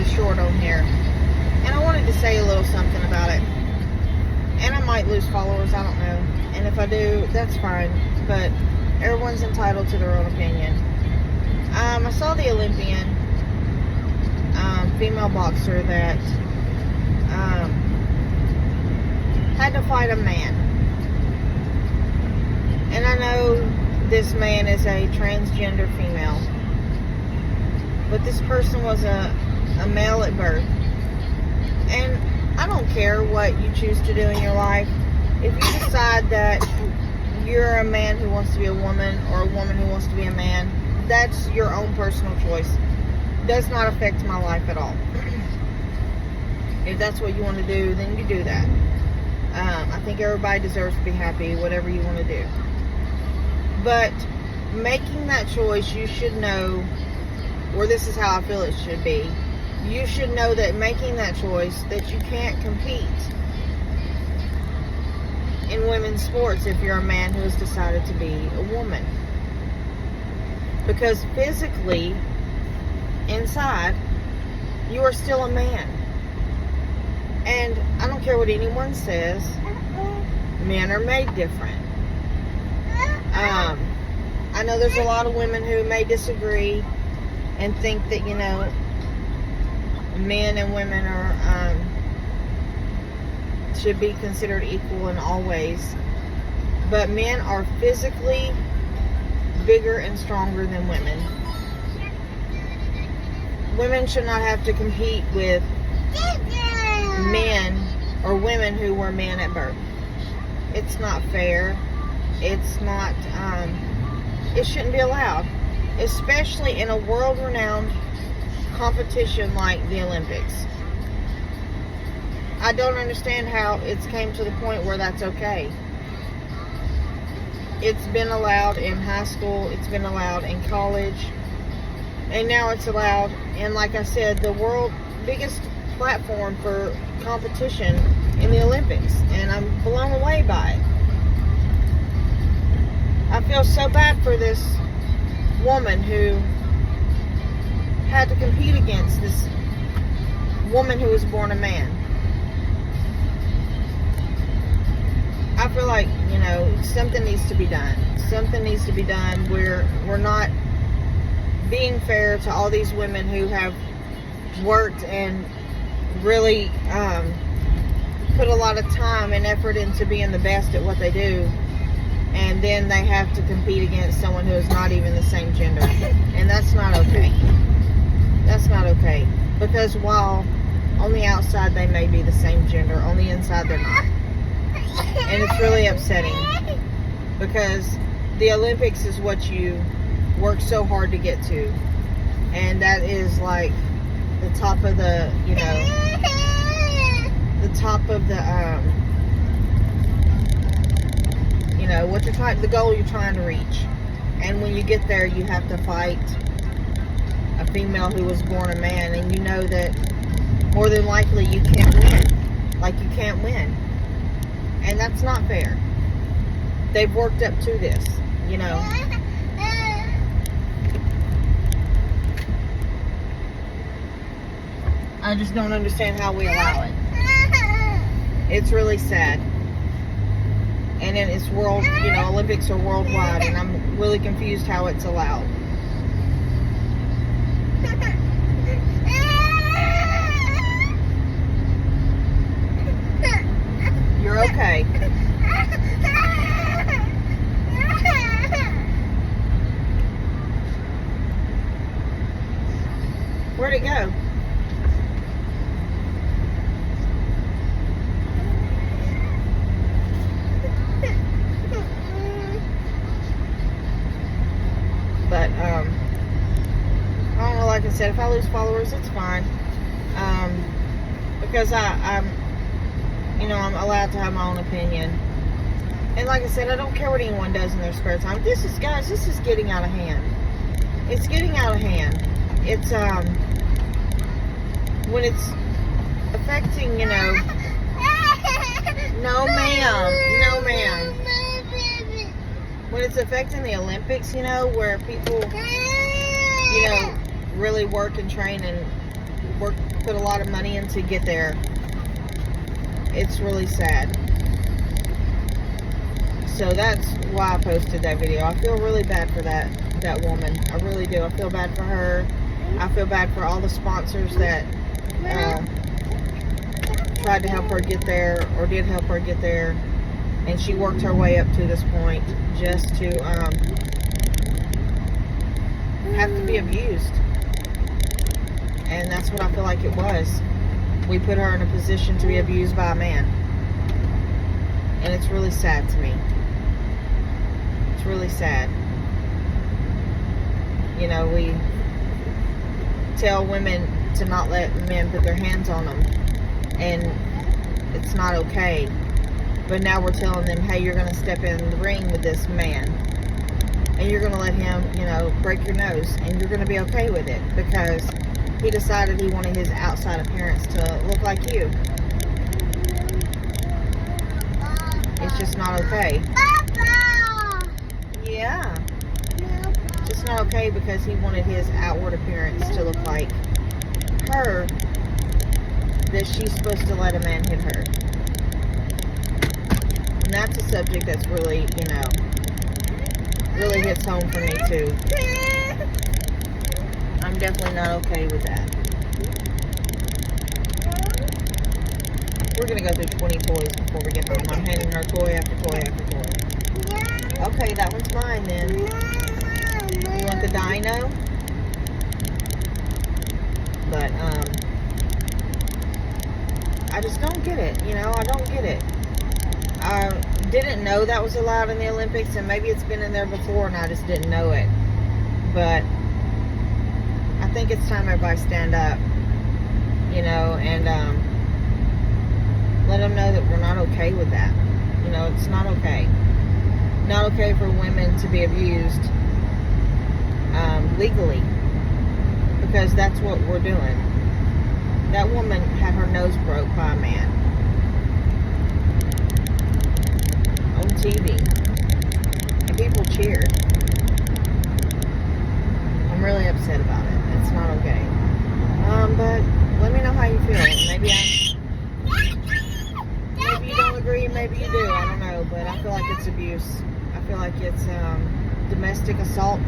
short on here. And I wanted to say a little something about it. And I might lose followers, I don't know. And if I do, that's fine. But everyone's entitled to their own opinion. I saw the Olympian female boxer that had to fight a man. And I know this man is a transgender female. But this person was a male at birth. And I don't care what you choose to do in your life. If you decide that you're a man who wants to be a woman, or a woman who wants to be a man, that's your own personal choice. Does not affect my life at all. If that's what you want to do, then you do that. I think everybody deserves to be happy, whatever you want to do. But making that choice, you should know, or this is how I feel it should be, you should know that making that choice, that you can't compete in women's sports if you're a man who has decided to be a woman. Because physically, inside, you are still a man. And I don't care what anyone says, men are made different. I know there's a lot of women who may disagree and think that, men and women are should be considered equal in all ways. But men are physically bigger and stronger than women. Women should not have to compete with men or women who were men at birth. It's not fair. It's not, it shouldn't be allowed. Especially in a world-renowned competition like the Olympics. I don't understand how it's came to the point where that's okay. It's been allowed in high school, it's been allowed in college, and now it's allowed in, like I said, the world biggest platform for competition in the Olympics, and I'm blown away by it. I feel so bad for this woman who had to compete against this woman who was born a man. I feel like, something needs to be done. Something needs to be done where we're not being fair to all these women who have worked and really put a lot of time and effort into being the best at what they do, and then they have to compete against someone who is not even the same gender. And that's not okay. That's not okay. Because while on the outside they may be the same gender, on the inside they're not. And it's really upsetting, because the Olympics is what you work so hard to get to, and that is like the top of the, the top of the, what you're trying, the goal you're trying to reach. And when you get there, you have to fight a female who was born a man, and you know that more than likely you can't win. Like, you can't win. And that's not fair. They've worked up to this, I just don't understand how we allow it. It's really sad. And then it's Olympics are worldwide, and I'm really confused how it's allowed. You're okay. Where'd it go? But, I don't know, like I said, if I lose followers, it's fine. Because I'm allowed to have my own opinion. And like I said, I don't care what anyone does in their spare time. This is getting out of hand. It's getting out of hand. It's, when it's affecting, no ma'am. When it's affecting the Olympics, where people, really work and train and put a lot of money in to get there. It's really sad. So that's why I posted that video. I feel really bad for that woman. I really do. I feel bad for her. I feel bad for all the sponsors that tried to help her get there, or did help her get there, and she worked her way up to this point just to have to be abused. And that's what I feel like it was. We put her in a position to be abused by a man. And it's really sad to me. It's really sad. You know, we tell women to not let men put their hands on them. And it's not okay. But now we're telling them, hey, you're going to step in the ring with this man. And you're going to let him, you know, break your nose. And you're going to be okay with it. Because he decided he wanted his outside appearance to look like you. It's just not okay. Yeah. It's just not okay because he wanted his outward appearance to look like her, that she's supposed to let a man hit her. And that's a subject that's really, you know, really hits home for me too. I'm definitely not okay with that. We're going to go through 20 toys before we get home. I'm handing her toy after toy after toy. Okay, that one's mine then. You want the dino? But, I just don't get it. You know, I don't get it. I didn't know that was allowed in the Olympics, and maybe it's been in there before and I just didn't know it. But I think it's time everybody stand up, you know, and let them know that we're not okay with that. You know, it's not okay. Not okay for women to be abused legally, because that's what we're doing. That woman had her nose broke by a man on TV, and people cheered. I'm really upset about it. It's not okay. But let me know how you feel. Maybe you don't agree, maybe you do. I don't know, but I feel like it's abuse. I feel like it's domestic assault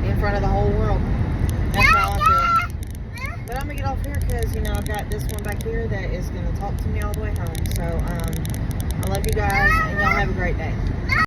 in front of the whole world. That's how I feel. But I'm gonna get off here because, you know, I've got this one back here that is gonna talk to me all the way home. So I love you guys, and y'all have a great day.